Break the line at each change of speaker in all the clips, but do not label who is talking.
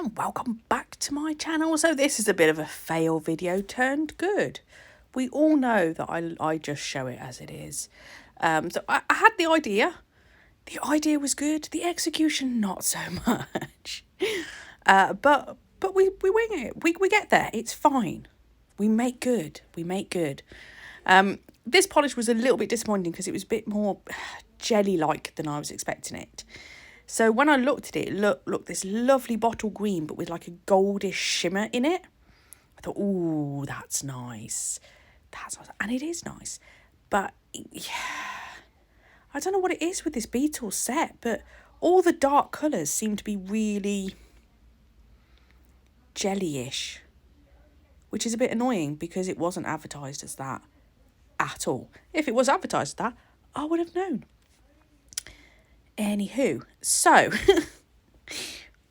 and welcome back to my channel. So this is a bit of a fail video turned good. We all know that I just show it as it is. So I had the idea. The idea was good. The execution, not so much. But we wing it. We get there. It's fine. We make good. This polish was a little bit disappointing because it was a bit more jelly-like than I was expecting it. So when I looked at it, look, this lovely bottle green, but with like a goldish shimmer in it. I thought, ooh, that's nice. That's nice. And it is nice. But yeah, I don't know what it is with this Beatles set, but all the dark colours seem to be really jelly-ish, which is a bit annoying because it wasn't advertised as that at all. If it was advertised as that, I would have known. Anywho, so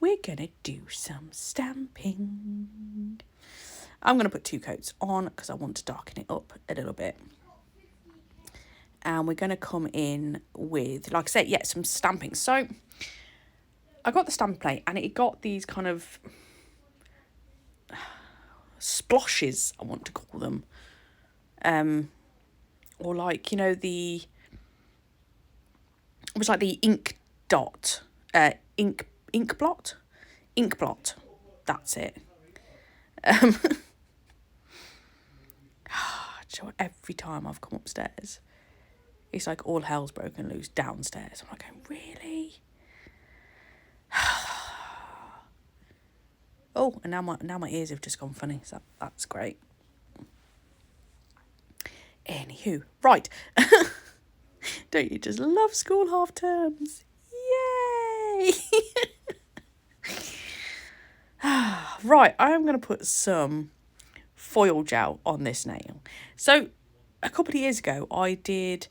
we're going to do some stamping. I'm going to put 2 coats on because I want to darken it up a little bit. And we're going to come in with, like I said, yeah, some stamping. So I got the stamp plate and it got these kind of sploshes, I want to call them. Or like, you know, it was like the ink dot, ink blot, that's it. So every time I've come upstairs, it's like all hell's broken loose downstairs. I'm like, really? Oh, and now my ears have just gone funny, so that's great. Anywho, right. Don't you just love school half terms? Yay! Right, I'm going to put some foil gel on this nail. So a couple of years ago, I did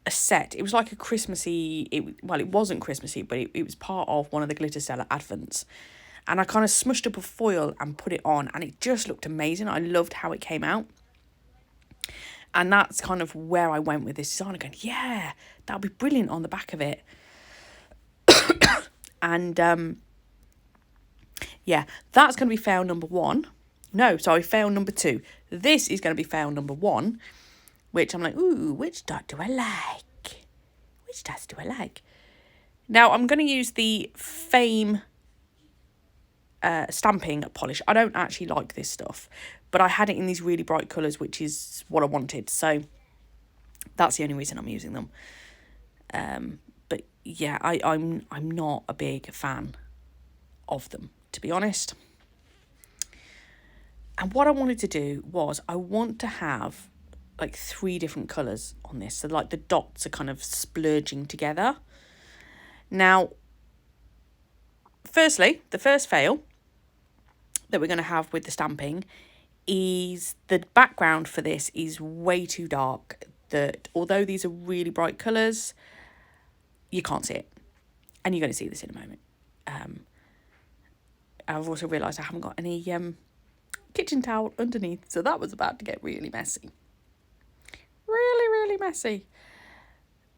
a set. It was like a Christmassy, it wasn't Christmassy, but it was part of one of the Glitter Seller advents. And I kind of smushed up a foil and put it on, and it just looked amazing. I loved how it came out. And that's kind of where I went with this design. I'm going, yeah, that'll be brilliant on the back of it. And yeah, that's going to be fail number 1. No, sorry, fail number 2. This is going to be fail number 1, which I'm like, ooh, which dot do I like? Which dots do I like? Now, I'm going to use the Fame stamping polish. I don't actually like this stuff, but I had it in these really bright colours, which is what I wanted. So that's the only reason I'm using them. But yeah, I'm not a big fan of them, to be honest. And what I wanted to do was I want to have like 3 different colours on this. So like the dots are kind of splurging together. Now, firstly, the first fail that we're going to have with the stamping is the background for this is way too dark, that although these are really bright colours, you can't see it. And you're going to see this in a moment. I've also realised I haven't got any kitchen towel underneath, so that was about to get really messy. Really messy.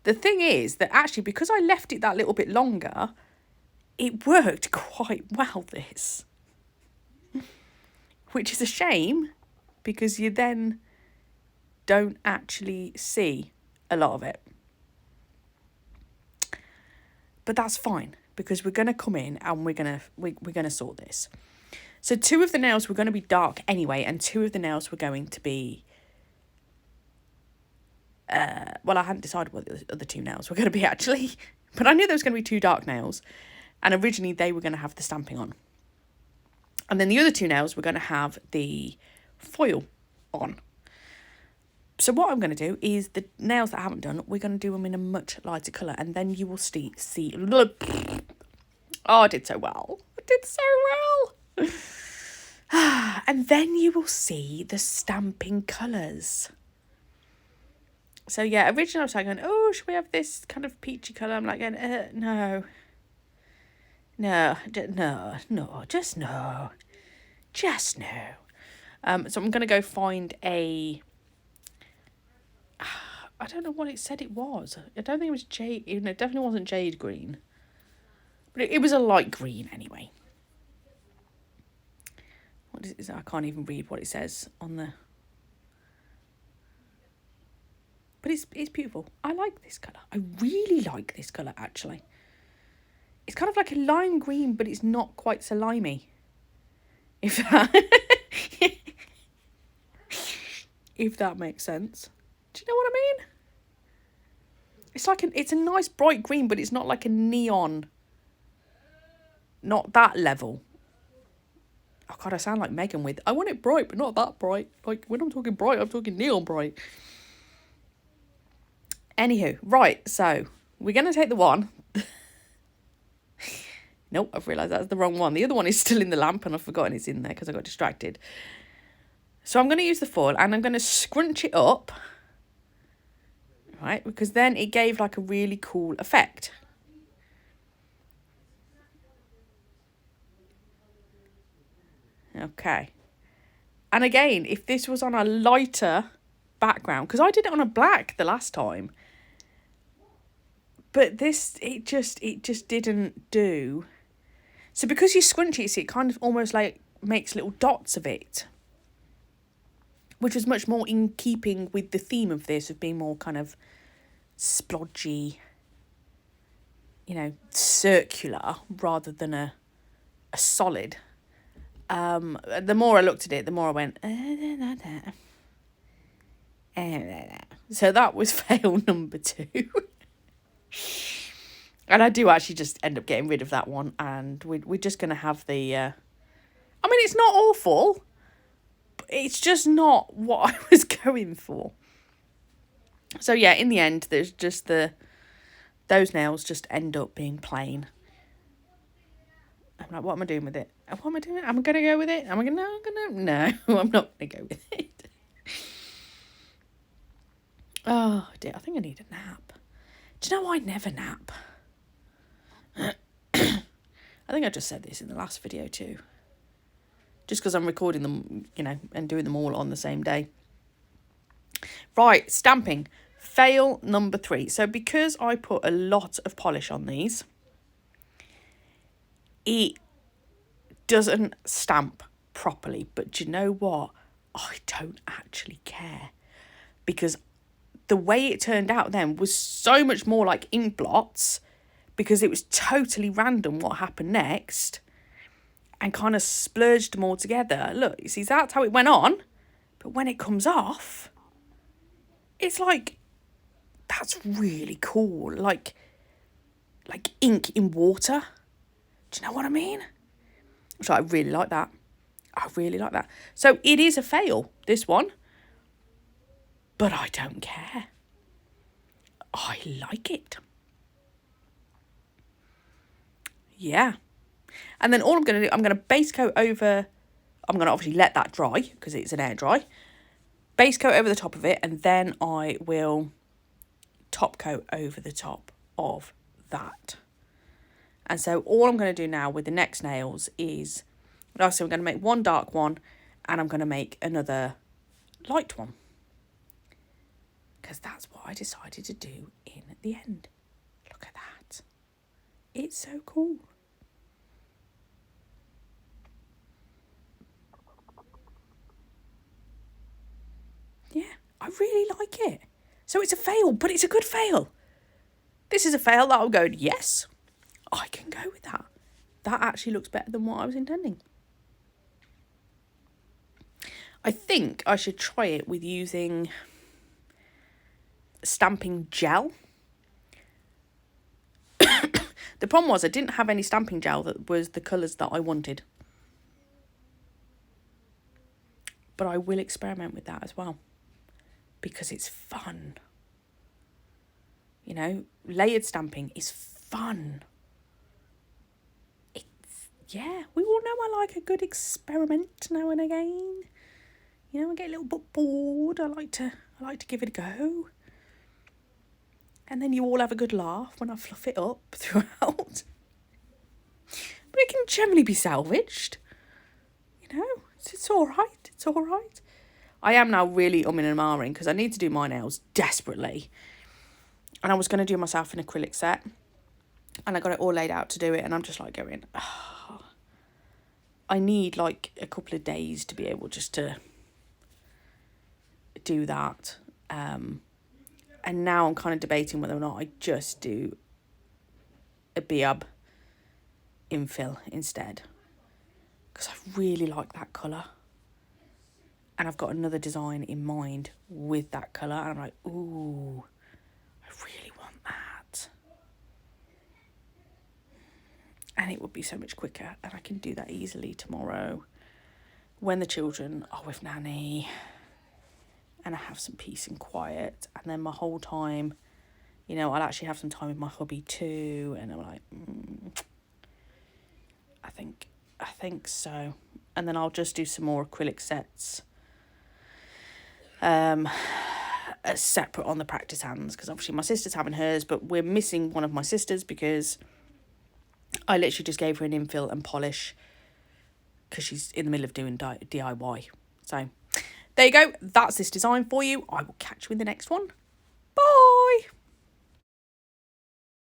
The thing is that actually, because I left it that little bit longer, it worked quite well, this. Which is a shame, because you then don't actually see a lot of it. But that's fine, because we're going to come in and we're going to sort this. So 2 of the nails were going to be dark anyway, and 2 of the nails were going to be... well, I hadn't decided what the other 2 nails were going to be, actually. But I knew there was going to be 2 dark nails. And originally they were going to have the stamping on. And then the other 2 nails were going to have the foil on. So what I'm going to do is the nails that I haven't done, we're going to do them in a much lighter colour. And then you will see. Oh, I did so well. And then you will see the stamping colours. So yeah, originally I was like going, oh, should we have this kind of peachy colour? I'm like going, no. No, just no. So I'm going to go find a... I don't know what it said it was. I don't think it was jade. It definitely wasn't jade green. But it was a light green anyway. What is it? I can't even read what it says on the... But it's beautiful. I like this colour. I really like this colour, actually. It's kind of like a lime green, but it's not quite so limey. If that... if that makes sense. Do you know what I mean? It's like it's a nice bright green, but it's not like a neon. Not that level. Oh God, I sound like Megan with, I want it bright, but not that bright. Like, when I'm talking bright, I'm talking neon bright. Anywho, right, so we're going to take the one. Nope, I've realised that's the wrong one. The other one is still in the lamp and I've forgotten it's in there because I got distracted. So I'm going to use the foil and I'm going to scrunch it up. Right, because then it gave like a really cool effect. Okay. And again, if this was on a lighter background, because I did it on a black the last time, but this, it just didn't do. So because you scrunch it, see, it kind of almost like makes little dots of it, which was much more in keeping with the theme of this, of being more kind of splodgy, you know, circular rather than a solid. The more I looked at it, the more I went, so that was fail number 2. And I do actually just end up getting rid of that one, and we're just going to have the... I mean, it's not awful, but it's just not what I was going for. So yeah, in the end, there's just those nails just end up being plain. I'm like, what am I doing with it? What am I doing? Am I going to go with it? Am I going to... No, I'm not going to go with it. Oh, dear. I think I need a nap. Do you know I never nap? I think I just said this in the last video too. Just because I'm recording them, you know, and doing them all on the same day. Right, stamping. Fail number 3. So because I put a lot of polish on these, it doesn't stamp properly. But do you know what? I don't actually care. Because the way it turned out then was so much more like ink blots, because it was totally random what happened next and kind of splurged them all together. Look, you see, that's how it went on. But when it comes off, it's like, that's really cool. Like ink in water. Do you know what I mean? So I really like that. I really like that. So it is a fail, this one. But I don't care. I like it. Yeah. And then all I'm going to do, I'm going to base coat over... I'm going to obviously let that dry because it's an air dry. Base coat over the top of it, and then I will top coat over the top of that. And so all I'm going to do now with the next nails is... So I'm going to make one dark one, and I'm going to make another light one. Because that's what I decided to do in the end. Look at that. It's so cool. Yeah, I really like it. So it's a fail, but it's a good fail. This is a fail that I'm going, yes, I can go with that. That actually looks better than what I was intending. I think I should try it with using stamping gel. The problem was I didn't have any stamping gel that was the colours that I wanted. But I will experiment with that as well. Because it's fun. You know, layered stamping is fun. Yeah, we all know I like a good experiment now and again. You know, I get a little bit bored. I like to give it a go. And then you all have a good laugh when I fluff it up throughout. But it can generally be salvaged. You know, it's all right. It's all right. I am now really umming and ahhing because I need to do my nails desperately. And I was going to do myself an acrylic set. And I got it all laid out to do it. And I'm just like going, I need like a couple of days to be able just to do that. And now I'm kind of debating whether or not I just do a BIAB infill instead, because I really like that colour. And I've got another design in mind with that colour. And I'm like, ooh, I really want that. And it would be so much quicker. And I can do that easily tomorrow when the children are with Nanny. And I have some peace and quiet. And then my whole time, you know, I'll actually have some time with my hubby too. And I'm like, I think so. And then I'll just do some more acrylic sets. Separate on the practice hands, because obviously my sister's having hers, but we're missing one of my sisters because I literally just gave her an infill and polish because she's in the middle of doing DIY. So there you go. That's this design for you. I will catch you in the next one. Bye.